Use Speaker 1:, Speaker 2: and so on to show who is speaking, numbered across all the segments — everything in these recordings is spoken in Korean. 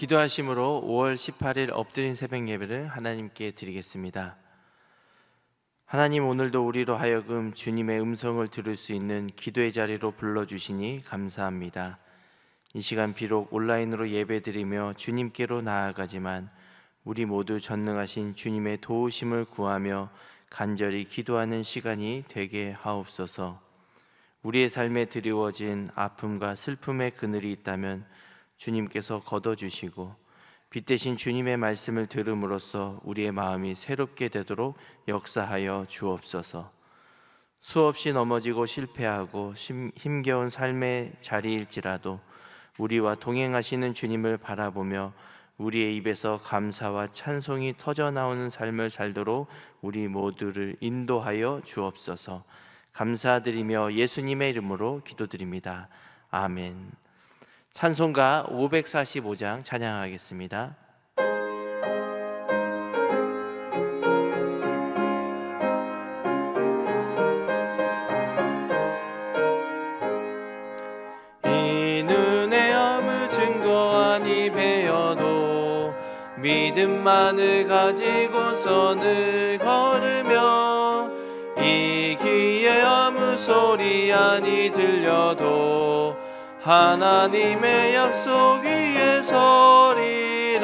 Speaker 1: 기도하심으로 5월 18일 엎드린 새벽 예배를 하나님께 드리겠습니다. 하나님, 오늘도 우리로 하여금 주님의 음성을 들을 수 있는 기도의 자리로 불러주시니 감사합니다. 이 시간 비록 온라인으로 예배드리며 주님께로 나아가지만 우리 모두 전능하신 주님의 도우심을 구하며 간절히 기도하는 시간이 되게 하옵소서. 우리의 삶에 드리워진 아픔과 슬픔의 그늘이 있다면 주님께서 걷어주시고 빛 대신 주님의 말씀을 들음으로써 우리의 마음이 새롭게 되도록 역사하여 주옵소서. 수없이 넘어지고 실패하고 힘겨운 삶의 자리일지라도 우리와 동행하시는 주님을 바라보며 우리의 입에서 감사와 찬송이 터져나오는 삶을 살도록 우리 모두를 인도하여 주옵소서. 감사드리며 예수님의 이름으로 기도드립니다. 아멘. 찬송가 545장 찬양하겠습니다. 이 눈에 아무 증거 아니 배어도 믿음만을 가지고서는 걸으며 이 귀에 아무 소리 아니 들려도 하나님의 약속 위에 서리라.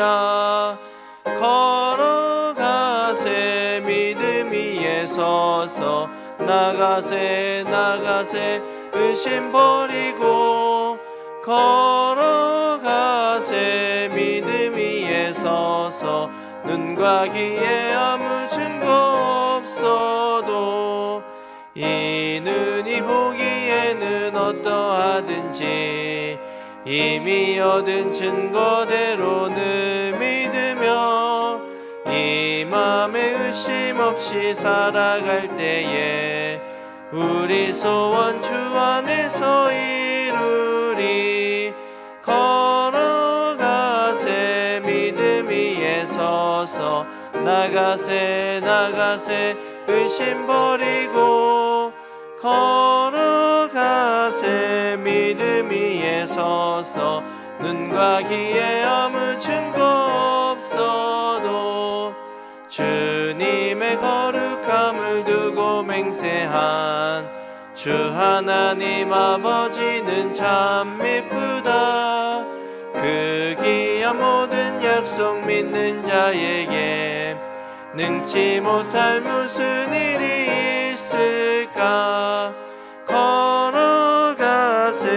Speaker 1: 걸어가세 믿음 위에 서서 나가세 의심 버리고 걸어가세 믿음 위에 서서 눈과 귀에 아무 증거 없어도 이 눈이 보기에는 어떠하든지 이미 얻은 증거대로는 믿으며 이 맘에 의심 없이 살아갈 때에 우리 소원 주 안에서 이루리. 걸어가세 믿음 위에 서서 나가세 의심 버리고 걸어가세 믿음 위에 서서 눈과 귀에 아무 증거 없어도 주님의 거룩함을 두고 맹세한 주 하나님 아버지는 참 미쁘다. 그 귀한 모든 약속 믿는 자에게 능치 못할 무슨 일이 있을까. 걸어가세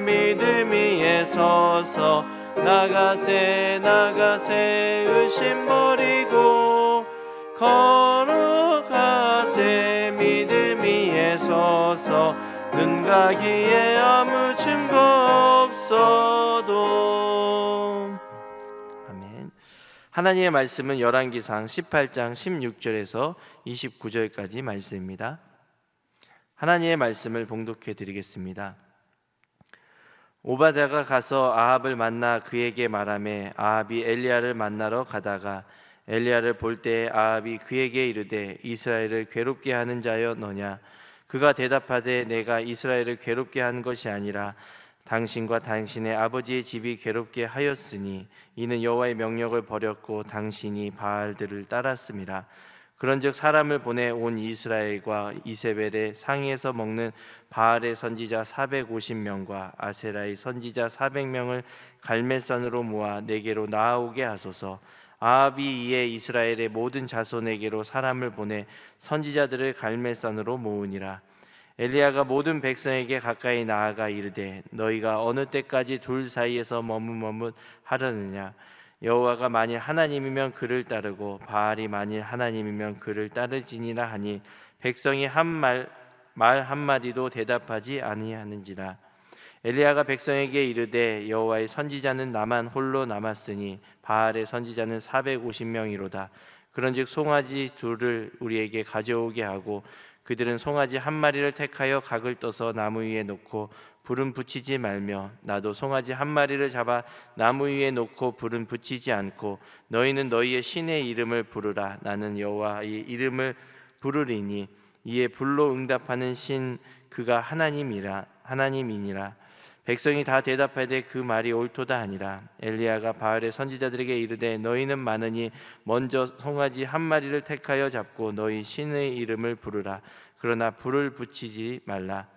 Speaker 1: 믿음 위에 서서 나가세 의심 버리고 걸어가세 믿음 위에 서서 눈과 귀에 아무 증거 없어도. 아멘. 하나님의 말씀은 열왕기상 18장 16절에서 29절까지 말씀입니다. 하나님의 말씀을 봉독해 드리겠습니다. 오바댜가 가서 아합을 만나 그에게 말하매 아합이 엘리야를 만나러 가다가 엘리야를 볼 때에 아합이 그에게 이르되 이스라엘을 괴롭게 하는 자여 너냐. 그가 대답하되 내가 이스라엘을 괴롭게 한 것이 아니라 당신과 당신의 아버지의 집이 괴롭게 하였으니 이는 여호와의 명령을 버렸고 당신이 바알들을 따랐음이라. 그런즉 사람을 보내 온 이스라엘과 이세벨의 상에서 먹는 바알의 선지자 450명과 아세라의 선지자 400명을 갈멜산으로 모아 내게로 나아오게 하소서. 아합이 이에 이스라엘의 모든 자손에게로 사람을 보내 선지자들을 갈멜산으로 모으니라. 엘리야가 모든 백성에게 가까이 나아가 이르되 너희가 어느 때까지 둘 사이에서 머뭇머뭇하려느냐. 여호와가 만일 하나님이면 그를 따르고 바알이 만일 하나님이면 그를 따르지니라 하니 백성이 말 한마디도 대답하지 아니하는지라. 엘리야가 백성에게 이르되 여호와의 선지자는 나만 홀로 남았으니 바알의 선지자는 450명이로다. 그런즉 송아지 둘을 우리에게 가져오게 하고 그들은 송아지 한 마리를 택하여 각을 떠서 나무 위에 놓고 불은 붙이지 말며 나도 송아지 한 마리를 잡아 나무 위에 놓고 불은 붙이지 않고 너희는 너희의 신의 이름을 부르라. 나는 여호와의 이름을 부르리니 이에 불로 응답하는 신 그가 하나님이니라. 백성이 다 대답하되 그 말이 옳도다 하니라. 엘리야가 바알의 선지자들에게 이르되 너희는 많으니 먼저 송아지 한 마리를 택하여 잡고 너희 신의 이름을 부르라. 그러나 불을 붙이지 말라.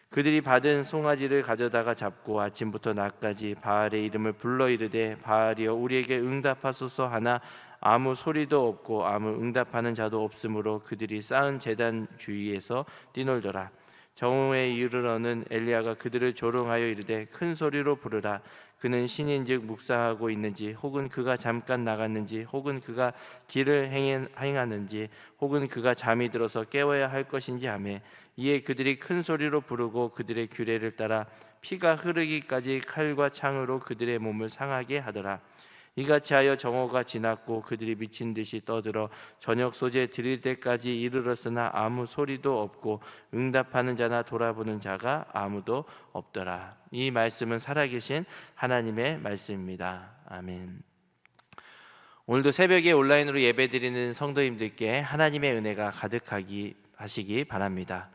Speaker 1: 그들이 받은 송아지를 가져다가 잡고 아침부터 낮까지 바알의 이름을 불러 이르되 바알이여 우리에게 응답하소서 하나 아무 소리도 없고 아무 응답하는 자도 없으므로 그들이 쌓은 제단 주위에서 뛰놀더라. 정오에 이르러는 엘리야가 그들을 조롱하여 이르되 큰 소리로 부르라. 그는 신인즉 묵상하고 있는지 혹은 그가 잠깐 나갔는지 혹은 그가 길을 행하는지 혹은 그가 잠이 들어서 깨워야 할 것인지 하매 이에 그들이 큰 소리로 부르고 그들의 규례를 따라 피가 흐르기까지 칼과 창으로 그들의 몸을 상하게 하더라. 이같이 하여 정오가 지났고 그들이 미친 듯이 떠들어 저녁 소재 드릴 때까지 이르렀으나 아무 소리도 없고 응답하는 자나 돌아보는 자가 아무도 없더라. 이 말씀은 살아계신 하나님의 말씀입니다. 아멘. 오늘도 새벽에 온라인으로 예배드리는 성도님들께 하나님의 은혜가 가득하시기 바랍니다.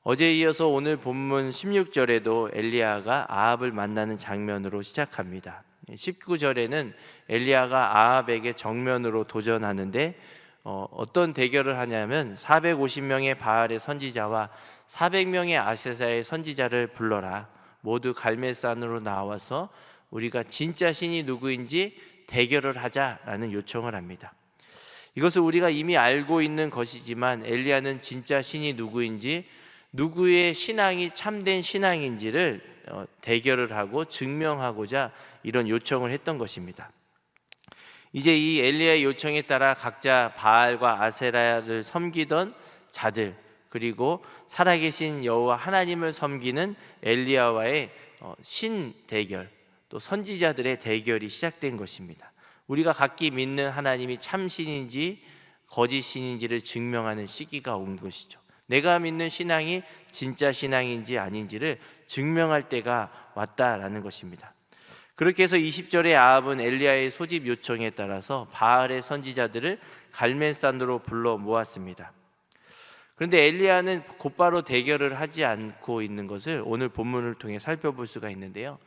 Speaker 1: 어제에 이어서 오늘 본문 16절에도 엘리야가 아합을 만나는 장면으로 시작합니다. 19절에는 엘리야가 아합에게 정면으로 도전하는데 어떤 대결을 하냐면 450명의 바알의 선지자와 400명의 아세사의 선지자를 불러라. 모두 갈멜산으로 나와서 우리가 진짜 신이 누구인지 대결을 하자라는 요청을 합니다. 이것을 우리가 이미 알고 있는 것이지만 엘리야는 진짜 신이 누구인지 누구의 신앙이 참된 신앙인지를 대결을 하고 증명하고자 이런 요청을 했던 것입니다. 이제 이 엘리야의 요청에 따라 각자 바알과 아세라를 섬기던 자들 그리고 살아계신 여호와 하나님을 섬기는 엘리야와의 신 대결 또 선지자들의 대결이 시작된 것입니다. 우리가 각기 믿는 하나님이 참신인지 거짓신인지를 증명하는 시기가 온 것이죠. 내가 믿는 신앙이 진짜 신앙인지 아닌지를 증명할 때가 왔다라는 것입니다. 그렇게 해서 20절에 아합은 엘리야의 소집 요청에 따라서 바알의 선지자들을 갈멜산으로 불러 모았습니다. 그런데 엘리야는 곧바로 대결을 하지 않고 있는 것을 오늘 본문을 통해 살펴볼 수가 있는데요.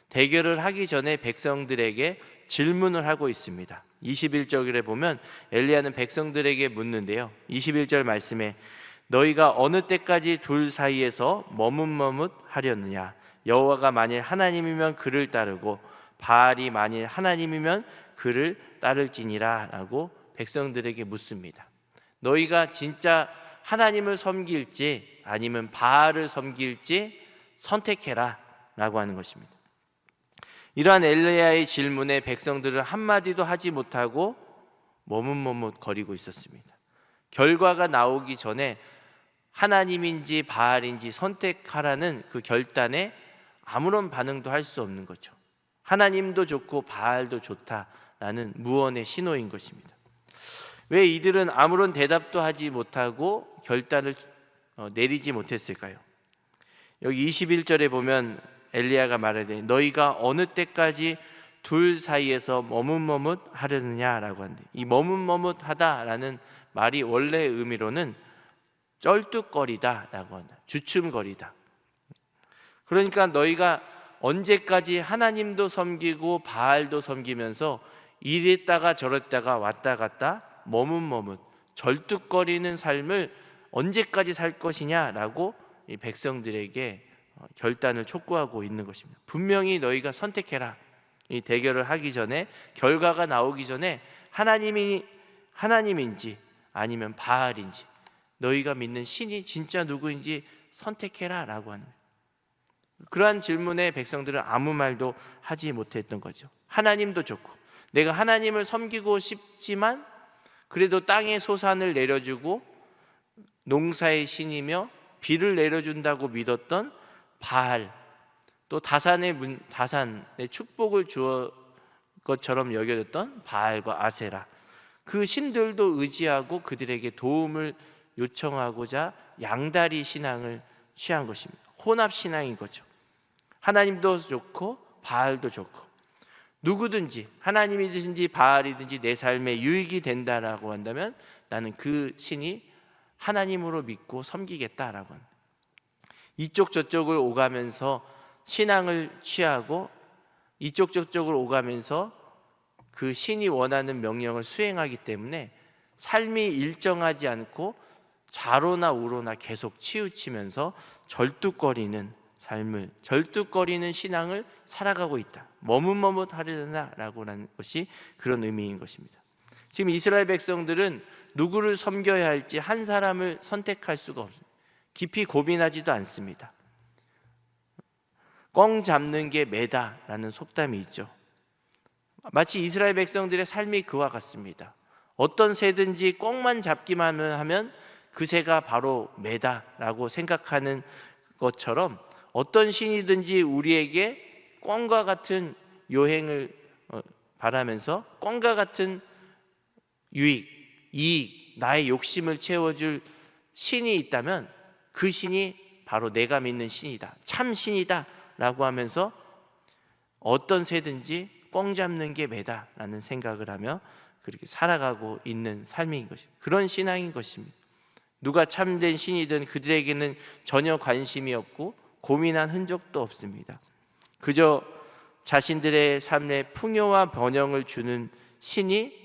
Speaker 1: 대결을 하기 전에 백성들에게 질문을 하고 있습니다. 21절에 보면 엘리야는 백성들에게 묻는데요. 21절 말씀에 너희가 어느 때까지 둘 사이에서 머뭇머뭇하려느냐? 여호와가 만일 하나님이면 그를 따르고 바알이 만일 하나님이면 그를 따를지니라 라고 백성들에게 묻습니다. 너희가 진짜 하나님을 섬길지 아니면 바알을 섬길지 선택해라 라고 하는 것입니다. 이러한 엘리야의 질문에 백성들은 한마디도 하지 못하고 머뭇머뭇거리고 있었습니다. 결과가 나오기 전에 하나님인지 바알인지 선택하라는 그 결단에 아무런 반응도 할 수 없는 거죠. 하나님도 좋고 바알도 좋다라는 무언의 신호인 것입니다. 왜 이들은 아무런 대답도 하지 못하고 결단을 내리지 못했을까요? 여기 21절에 보면 엘리야가 말하되 너희가 어느 때까지 둘 사이에서 머뭇머뭇하려느냐라고 하는데 이 머뭇머뭇하다라는 말이 원래의 의미로는 쩔뚝거리다라고 한다. 주춤거리다. 그러니까 너희가 언제까지 하나님도 섬기고 바알도 섬기면서 이랬다가 저랬다가 왔다 갔다 머뭇머뭇 절뚝거리는 삶을 언제까지 살 것이냐라고 이 백성들에게 결단을 촉구하고 있는 것입니다. 분명히 너희가 선택해라. 이 대결을 하기 전에 결과가 나오기 전에 하나님인지 아니면 바알인지 너희가 믿는 신이 진짜 누구인지 선택해라 라고 하는 그러한 질문에 백성들은 아무 말도 하지 못했던 거죠. 하나님도 좋고 내가 하나님을 섬기고 싶지만 그래도 땅의 소산을 내려주고 농사의 신이며 비를 내려준다고 믿었던 바알 또 다산의 축복을 주어 것처럼 여겨졌던 바알과 아세라 그 신들도 의지하고 그들에게 도움을 요청하고자 양다리 신앙을 취한 것입니다. 혼합 신앙인 거죠. 하나님도 좋고 바알도 좋고 누구든지 하나님이든지 바알이든지 내 삶에 유익이 된다라고 한다면 나는 그 신이 하나님으로 믿고 섬기겠다라고 합니다. 이쪽 저쪽을 오가면서 신앙을 취하고 이쪽 저쪽으로 오가면서 그 신이 원하는 명령을 수행하기 때문에 삶이 일정하지 않고 좌로나 우로나 계속 치우치면서 절뚝거리는 삶을, 절뚝거리는 신앙을 살아가고 있다. 머뭇머뭇하려나라고 하는 것이 그런 의미인 것입니다. 지금 이스라엘 백성들은 누구를 섬겨야 할지 한 사람을 선택할 수가 없습니다. 깊이 고민하지도 않습니다. 꽝 잡는 게 매다라는 속담이 있죠. 마치 이스라엘 백성들의 삶이 그와 같습니다. 어떤 새든지 꽝만 잡기만 하면 그 새가 바로 매다라고 생각하는 것처럼 어떤 신이든지 우리에게 꽝과 같은 요행을 바라면서 꽝과 같은 유익, 이익, 나의 욕심을 채워줄 신이 있다면 그 신이 바로 내가 믿는 신이다, 참 신이다 라고 하면서 어떤 새든지 꽝 잡는 게 매다라는 생각을 하며 그렇게 살아가고 있는 삶인 것입니다. 그런 신앙인 것입니다. 누가 참된 신이든 그들에게는 전혀 관심이 없고 고민한 흔적도 없습니다. 그저 자신들의 삶에 풍요와 번영을 주는 신이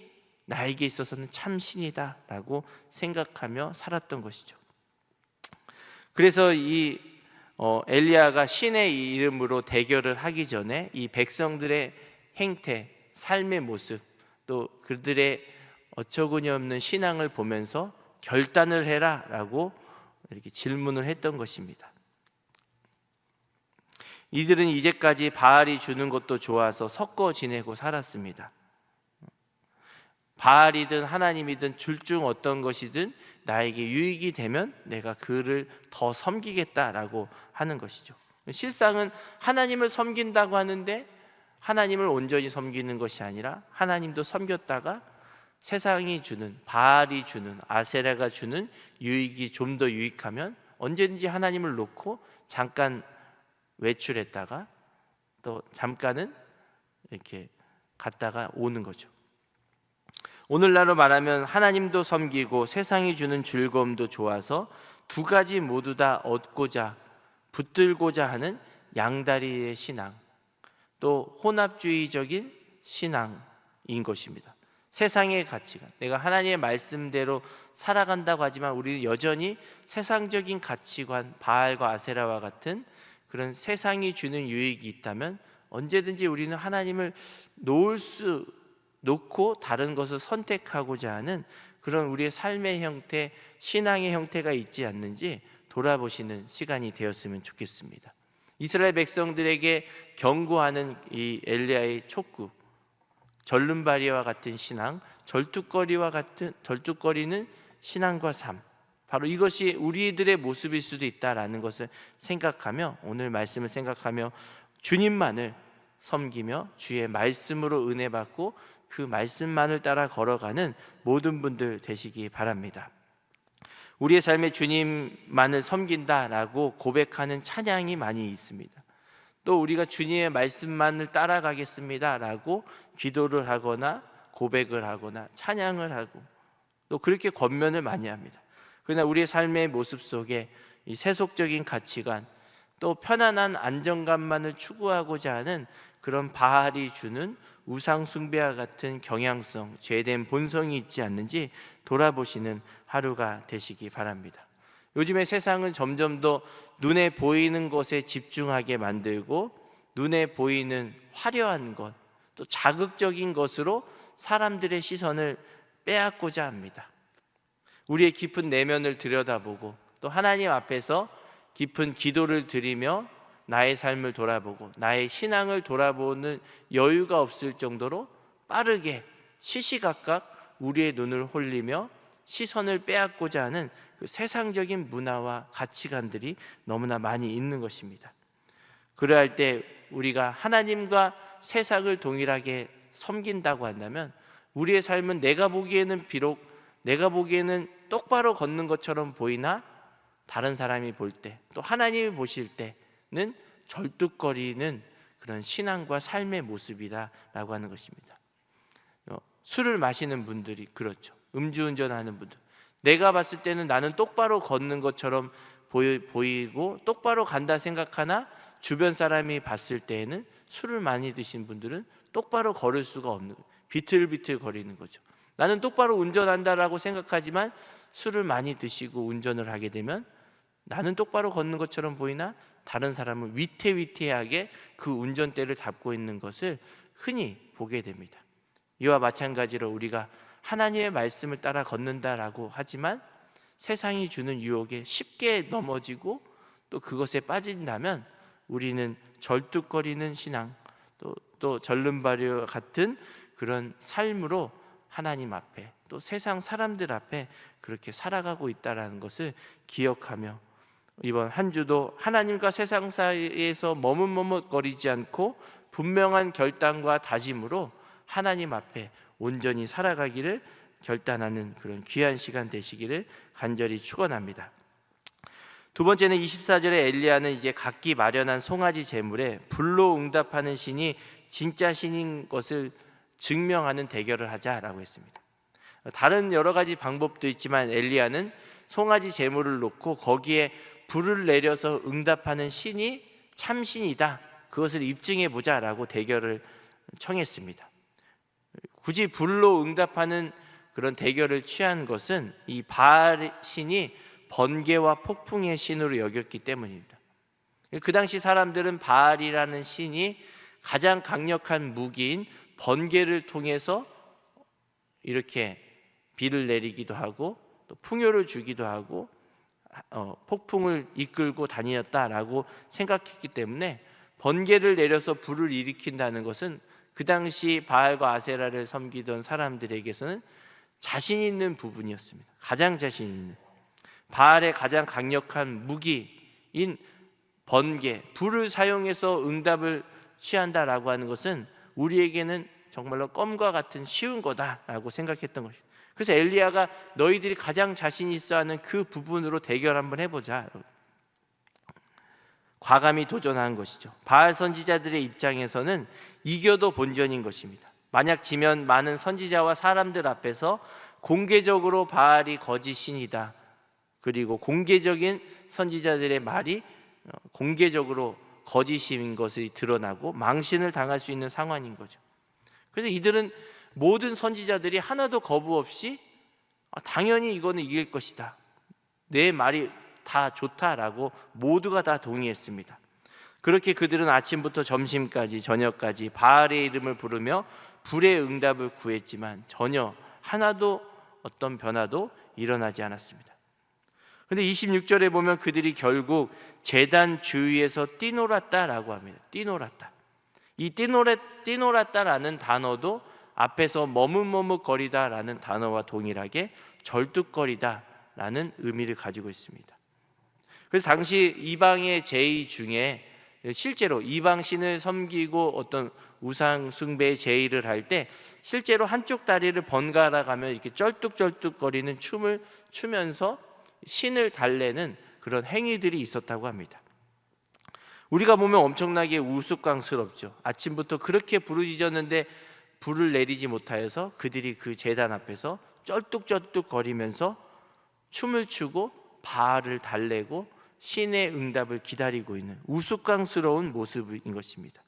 Speaker 1: 나에게 있어서는 참 신이다 라고 생각하며 살았던 것이죠. 그래서 이 엘리야가 신의 이름으로 대결을 하기 전에 이 백성들의 행태, 삶의 모습, 또 그들의 어처구니 없는 신앙을 보면서 결단을 해라 라고 이렇게 질문을 했던 것입니다. 이들은 이제까지 바알이 주는 것도 좋아서 섞어 지내고 살았습니다. 바알이든 하나님이든 둘 중 어떤 것이든 나에게 유익이 되면 내가 그를 더 섬기겠다라고 하는 것이죠. 실상은 하나님을 섬긴다고 하는데 하나님을 온전히 섬기는 것이 아니라 하나님도 섬겼다가 세상이 주는, 바알이 주는, 아세라가 주는 유익이 좀 더 유익하면 언제든지 하나님을 놓고 잠깐 외출했다가 또 잠깐은 이렇게 갔다가 오는 거죠. 오늘날로 말하면 하나님도 섬기고 세상이 주는 즐거움도 좋아서 두 가지 모두 다 얻고자 붙들고자 하는 양다리의 신앙, 또 혼합주의적인 신앙인 것입니다. 세상의 가치관, 내가 하나님의 말씀대로 살아간다고 하지만 우리는 여전히 세상적인 가치관, 바알과 아세라와 같은 그런 세상이 주는 유익이 있다면 언제든지 우리는 하나님을 놓고 다른 것을 선택하고자 하는 그런 우리의 삶의 형태, 신앙의 형태가 있지 않는지 돌아보시는 시간이 되었으면 좋겠습니다. 이스라엘 백성들에게 경고하는 이 엘리야의 촉구, 절름발이와 같은 신앙, 절뚝거리는 신앙과 삶, 바로 이것이 우리들의 모습일 수도 있다라는 것을 생각하며 오늘 말씀을 생각하며 주님만을 섬기며 주의 말씀으로 은혜 받고 그 말씀만을 따라 걸어가는 모든 분들 되시기 바랍니다. 우리의 삶에 주님만을 섬긴다라고 고백하는 찬양이 많이 있습니다. 또 우리가 주님의 말씀만을 따라가겠습니다라고 기도를 하거나 고백을 하거나 찬양을 하고 또 그렇게 권면을 많이 합니다. 그러나 우리의 삶의 모습 속에 이 세속적인 가치관, 또 편안한 안정감만을 추구하고자 하는 그런 바알이 주는 우상 숭배와 같은 경향성, 죄된 본성이 있지 않는지 돌아보시는 하루가 되시기 바랍니다. 요즘의 세상은 점점 더 눈에 보이는 것에 집중하게 만들고 눈에 보이는 화려한 것, 또 자극적인 것으로 사람들의 시선을 빼앗고자 합니다. 우리의 깊은 내면을 들여다보고 또 하나님 앞에서 깊은 기도를 드리며 나의 삶을 돌아보고 나의 신앙을 돌아보는 여유가 없을 정도로 빠르게 시시각각 우리의 눈을 홀리며 시선을 빼앗고자 하는 그 세상적인 문화와 가치관들이 너무나 많이 있는 것입니다. 그러할 때 우리가 하나님과 세상을 동일하게 섬긴다고 한다면 우리의 삶은 내가 보기에는 똑바로 걷는 것처럼 보이나 다른 사람이 볼 때, 또 하나님이 보실 때는 절뚝거리는 그런 신앙과 삶의 모습이다라고 하는 것입니다. 술을 마시는 분들이 그렇죠. 음주운전하는 분들, 내가 봤을 때는 나는 똑바로 걷는 것처럼 보이고 똑바로 간다 생각하나 주변 사람이 봤을 때에는 술을 많이 드신 분들은 똑바로 걸을 수가 없는 거예요. 비틀비틀 거리는 거죠. 나는 똑바로 운전한다라고 생각하지만 술을 많이 드시고 운전을 하게 되면 나는 똑바로 걷는 것처럼 보이나 다른 사람은 위태위태하게 그 운전대를 잡고 있는 것을 흔히 보게 됩니다. 이와 마찬가지로 우리가 하나님의 말씀을 따라 걷는다라고 하지만 세상이 주는 유혹에 쉽게 넘어지고 또 그것에 빠진다면 우리는 절뚝거리는 신앙, 또 절름발이와 같은 그런 삶으로 하나님 앞에 또 세상 사람들 앞에 그렇게 살아가고 있다는 것을 기억하며 이번 한 주도 하나님과 세상 사이에서 머뭇머뭇거리지 않고 분명한 결단과 다짐으로 하나님 앞에 온전히 살아가기를 결단하는 그런 귀한 시간 되시기를 간절히 축원합니다. 두 번째는 24절에 엘리야는 이제 각기 마련한 송아지 제물에 불로 응답하는 신이 진짜 신인 것을 증명하는 대결을 하자라고 했습니다. 다른 여러 가지 방법도 있지만 엘리야는 송아지 제물을 놓고 거기에 불을 내려서 응답하는 신이 참신이다, 그것을 입증해 보자라고 대결을 청했습니다. 굳이 불로 응답하는 그런 대결을 취한 것은 이 바알 신이 번개와 폭풍의 신으로 여겼기 때문입니다. 그 당시 사람들은 바알이라는 신이 가장 강력한 무기인 번개를 통해서 이렇게 비를 내리기도 하고 또 풍요를 주기도 하고 폭풍을 이끌고 다녔다라고 생각했기 때문에 번개를 내려서 불을 일으킨다는 것은 그 당시 바알과 아세라를 섬기던 사람들에게서는 자신 있는 부분이었습니다. 가장 자신 있는 바알의 가장 강력한 무기인 번개, 불을 사용해서 응답을 취한다라고 하는 것은 우리에게는 정말로 껌과 같은 쉬운 거다라고 생각했던 것입니다. 그래서 엘리야가 너희들이 가장 자신 있어 하는 그 부분으로 대결 한번 해보자, 과감히 도전한 것이죠. 바알 선지자들의 입장에서는 이겨도 본전인 것입니다. 만약 지면 많은 선지자와 사람들 앞에서 공개적으로 바알이 거짓 신이다, 그리고 공개적인 선지자들의 말이 공개적으로 거짓인 것이 드러나고 망신을 당할 수 있는 상황인 거죠. 그래서 이들은 모든 선지자들이 하나도 거부 없이 당연히 이거는 이길 것이다, 내 말이 다 좋다라고 모두가 다 동의했습니다. 그렇게 그들은 아침부터 점심까지 저녁까지 바알의 이름을 부르며 불의 응답을 구했지만 전혀 하나도 어떤 변화도 일어나지 않았습니다. 그런데 26절에 보면 그들이 결국 제단 주위에서 뛰놀았다라고 합니다. 뛰놀았다. 이 뛰놀았다라는 단어도 앞에서 머뭇머뭇거리다라는 단어와 동일하게 절뚝거리다라는 의미를 가지고 있습니다. 그래서 당시 이방의 제의 중에 실제로 이방 신을 섬기고 어떤 우상 숭배의 제의를 할 때 실제로 한쪽 다리를 번갈아 가며 이렇게 쩔뚝쩔뚝거리는 춤을 추면서 신을 달래는 그런 행위들이 있었다고 합니다. 우리가 보면 엄청나게 우스꽝스럽죠. 아침부터 그렇게 부르짖었는데 불을 내리지 못하여서 그들이 그 제단 앞에서 쩔뚝쩔뚝거리면서 춤을 추고 바알을 달래고 신의 응답을 기다리고 있는 우스꽝스러운 모습인 것입니다.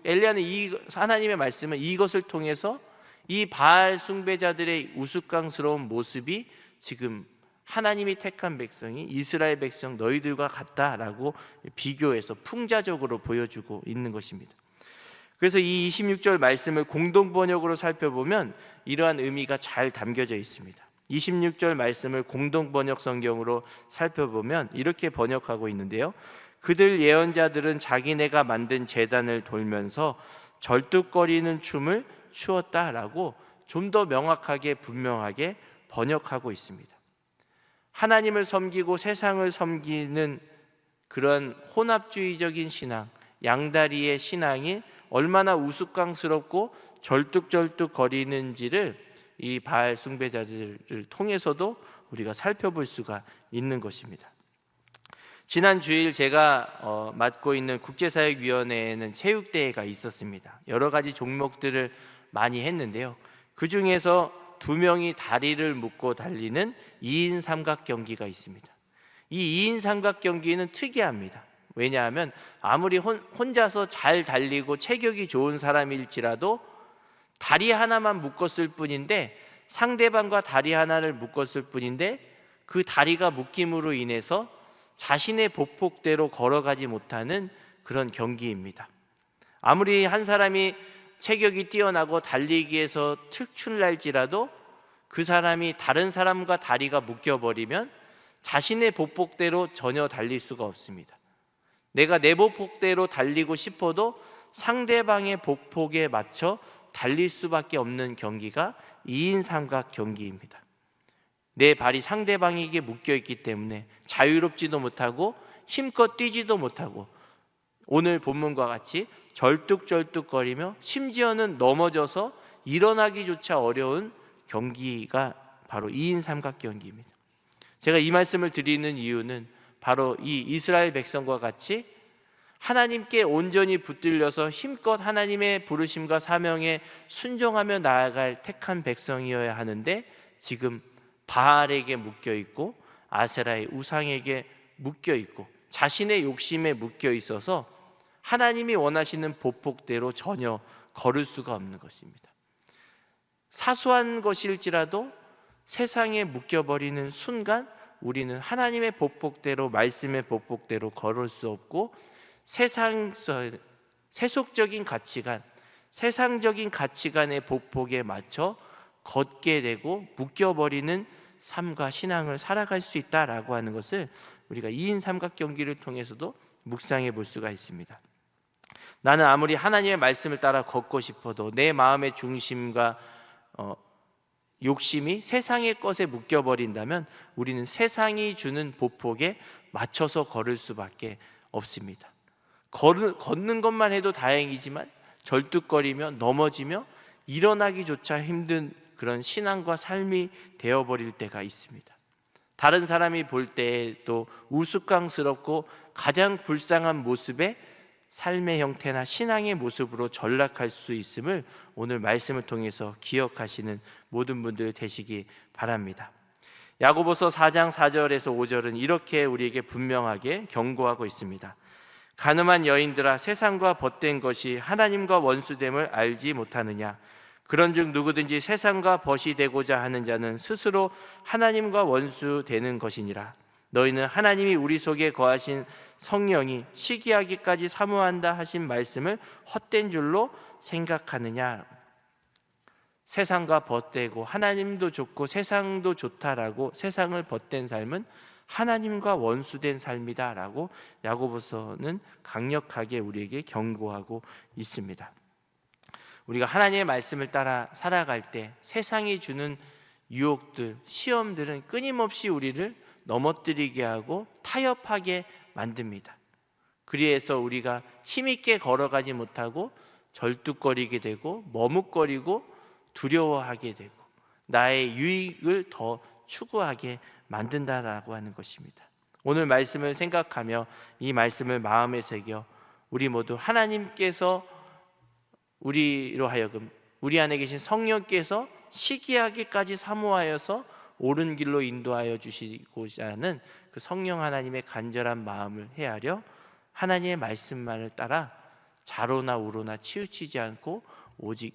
Speaker 1: 엘리야는 이 하나님의 말씀은 이것을 통해서 이 바알 숭배자들의 우스꽝스러운 모습이 지금 하나님이 택한 백성이 이스라엘 백성 너희들과 같다라고 비교해서 풍자적으로 보여주고 있는 것입니다. 그래서 이 26절 말씀을 공동 번역으로 살펴보면 이러한 의미가 잘 담겨져 있습니다. 26절 말씀을 공동 번역 성경으로 살펴보면 이렇게 번역하고 있는데요, 그들 예언자들은 자기네가 만든 제단을 돌면서 절뚝거리는 춤을 추었다라고 좀 더 명확하게 분명하게 번역하고 있습니다. 하나님을 섬기고 세상을 섬기는 그런 혼합주의적인 신앙, 양다리의 신앙이 얼마나 우스꽝스럽고 절뚝절뚝 거리는지를 이 바알 숭배자들을 통해서도 우리가 살펴볼 수가 있는 것입니다. 지난 주일 제가 맡고 있는 국제사역위원회에는 체육대회가 있었습니다. 여러 가지 종목들을 많이 했는데요, 그 중에서 2명이 다리를 묶고 달리는 2인 삼각 경기가 있습니다. 이 2인 삼각 경기는 특이합니다. 왜냐하면 아무리 혼자서 잘 달리고 체격이 좋은 사람일지라도 다리 하나만 묶었을 뿐인데, 상대방과 다리 하나를 묶었을 뿐인데 그 다리가 묶임으로 인해서 자신의 보폭대로 걸어가지 못하는 그런 경기입니다. 아무리 한 사람이 체격이 뛰어나고 달리기에서 특출날지라도 그 사람이 다른 사람과 다리가 묶여버리면 자신의 보폭대로 전혀 달릴 수가 없습니다. 내가 내 보폭대로 달리고 싶어도 상대방의 보폭에 맞춰 달릴 수밖에 없는 경기가 2인 삼각 경기입니다. 내 발이 상대방에게 묶여있기 때문에 자유롭지도 못하고 힘껏 뛰지도 못하고 오늘 본문과 같이 절뚝절뚝거리며 심지어는 넘어져서 일어나기조차 어려운 경기가 바로 2인 삼각 경기입니다. 제가 이 말씀을 드리는 이유는 바로 이 이스라엘 백성과 같이 하나님께 온전히 붙들려서 힘껏 하나님의 부르심과 사명에 순종하며 나아갈 택한 백성이어야 하는데, 지금 바알에게 묶여있고 아세라의 우상에게 묶여있고 자신의 욕심에 묶여있어서 하나님이 원하시는 보폭대로 전혀 걸을 수가 없는 것입니다. 사소한 것일지라도 세상에 묶여버리는 순간 우리는 하나님의 보폭대로, 말씀의 보폭대로 걸을 수 없고 세속적인 가치관, 세상적인 가치관의 보폭에 맞춰 걷게 되고 묶여버리는 삶과 신앙을 살아갈 수 있다라고 하는 것을 우리가 2인 삼각 경기를 통해서도 묵상해 볼 수가 있습니다. 나는 아무리 하나님의 말씀을 따라 걷고 싶어도 내 마음의 중심과 욕심이 세상의 것에 묶여버린다면 우리는 세상이 주는 보폭에 맞춰서 걸을 수밖에 없습니다. 걷는 것만 해도 다행이지만 절뚝거리며 넘어지며 일어나기조차 힘든 그런 신앙과 삶이 되어버릴 때가 있습니다. 다른 사람이 볼 때에도 우스꽝스럽고 가장 불쌍한 모습의 삶의 형태나 신앙의 모습으로 전락할 수 있음을 오늘 말씀을 통해서 기억하시는 모든 분들 되시기 바랍니다. 야고보서 4장 4절에서 5절은 이렇게 우리에게 분명하게 경고하고 있습니다. 가늠한 여인들아, 세상과 벗된 것이 하나님과 원수됨을 알지 못하느냐? 그런즉 누구든지 세상과 벗이 되고자 하는 자는 스스로 하나님과 원수되는 것이니라. 너희는 하나님이 우리 속에 거하신 성령이 시기하기까지 사모한다 하신 말씀을 헛된 줄로 생각하느냐? 세상과 벗되고 하나님도 좋고 세상도 좋다라고 세상을 벗된 삶은 하나님과 원수된 삶이다라고 야고보서는 강력하게 우리에게 경고하고 있습니다. 우리가 하나님의 말씀을 따라 살아갈 때 세상이 주는 유혹들, 시험들은 끊임없이 우리를 넘어뜨리게 하고 타협하게 만듭니다. 그래서 우리가 힘있게 걸어가지 못하고 절뚝거리게 되고 머뭇거리고 두려워하게 되고 나의 유익을 더 추구하게 만든다라고 하는 것입니다. 오늘 말씀을 생각하며 이 말씀을 마음에 새겨 우리 모두 하나님께서 우리로 하여금 우리 안에 계신 성령께서 시기하기까지 사모하여서 옳은 길로 인도하여 주시고자 하는 그 성령 하나님의 간절한 마음을 헤아려 하나님의 말씀만을 따라 좌로나 우로나 치우치지 않고 오직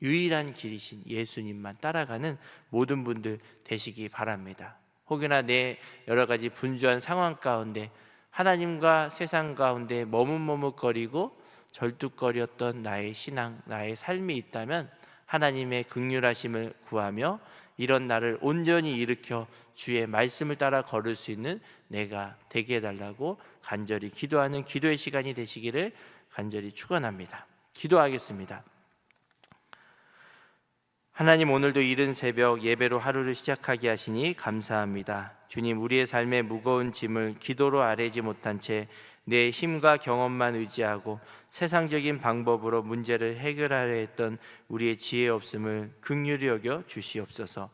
Speaker 1: 유일한 길이신 예수님만 따라가는 모든 분들 되시기 바랍니다. 혹여나 내 여러 가지 분주한 상황 가운데 하나님과 세상 가운데 머뭇머뭇거리고 절뚝거렸던 나의 신앙, 나의 삶이 있다면 하나님의 긍휼하심을 구하며 이런 나를 온전히 일으켜 주의 말씀을 따라 걸을 수 있는 내가 되게 해달라고 간절히 기도하는 기도의 시간이 되시기를 간절히 축원합니다. 기도하겠습니다. 하나님, 오늘도 이른 새벽 예배로 하루를 시작하게 하시니 감사합니다. 주님, 우리의 삶의 무거운 짐을 기도로 아뢰지 못한 채 내 힘과 경험만 의지하고 세상적인 방법으로 문제를 해결하려 했던 우리의 지혜 없음을 긍휼히 여겨 주시옵소서.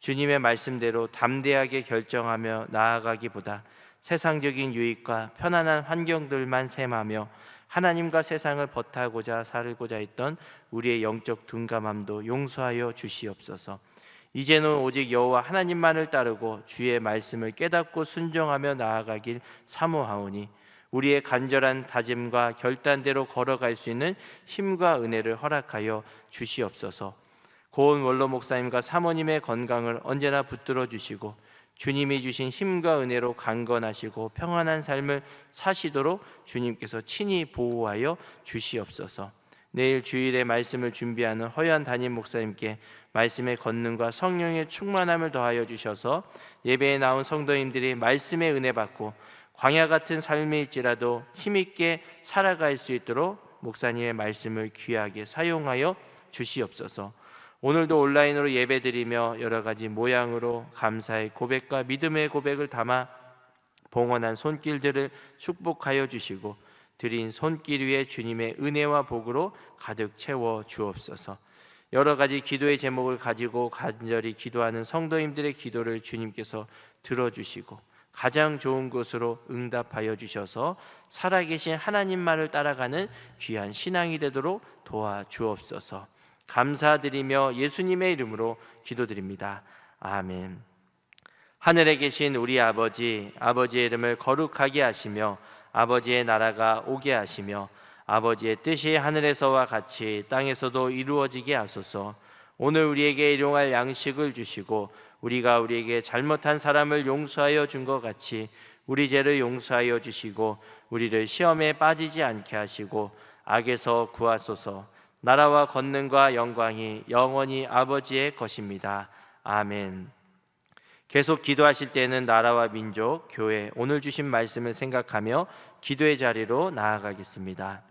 Speaker 1: 주님의 말씀대로 담대하게 결정하며 나아가기보다 세상적인 유익과 편안한 환경들만 셈하며 하나님과 세상을 벗하고자 살고자 했던 우리의 영적 둔감함도 용서하여 주시옵소서. 이제는 오직 여호와 하나님만을 따르고 주의 말씀을 깨닫고 순종하며 나아가길 사모하오니 우리의 간절한 다짐과 결단대로 걸어갈 수 있는 힘과 은혜를 허락하여 주시옵소서. 고은 원로 목사님과 사모님의 건강을 언제나 붙들어 주시고 주님이 주신 힘과 은혜로 강건하시고 평안한 삶을 사시도록 주님께서 친히 보호하여 주시옵소서. 내일 주일에 말씀을 준비하는 허연 담임 목사님께 말씀의 권능과 성령의 충만함을 더하여 주셔서 예배에 나온 성도님들이 말씀의 은혜 받고 광야 같은 삶일지라도 힘있게 살아갈 수 있도록 목사님의 말씀을 귀하게 사용하여 주시옵소서. 오늘도 온라인으로 예배드리며 여러 가지 모양으로 감사의 고백과 믿음의 고백을 담아 봉헌한 손길들을 축복하여 주시고 드린 손길 위에 주님의 은혜와 복으로 가득 채워 주옵소서. 여러 가지 기도의 제목을 가지고 간절히 기도하는 성도님들의 기도를 주님께서 들어주시고 가장 좋은 것으로 응답하여 주셔서 살아계신 하나님만을 따라가는 귀한 신앙이 되도록 도와주옵소서. 감사드리며 예수님의 이름으로 기도드립니다. 아멘. 하늘에 계신 우리 아버지, 아버지의 이름을 거룩하게 하시며 아버지의 나라가 오게 하시며 아버지의 뜻이 하늘에서와 같이 땅에서도 이루어지게 하소서. 오늘 우리에게 일용할 양식을 주시고 우리가 우리에게 잘못한 사람을 용서하여 준 것 같이 우리 죄를 용서하여 주시고 우리를 시험에 빠지지 않게 하시고 악에서 구하소서. 나라와 권능과 영광이 영원히 아버지의 것입니다. 아멘. 계속 기도하실 때는 나라와 민족, 교회, 오늘 주신 말씀을 생각하며 기도의 자리로 나아가겠습니다.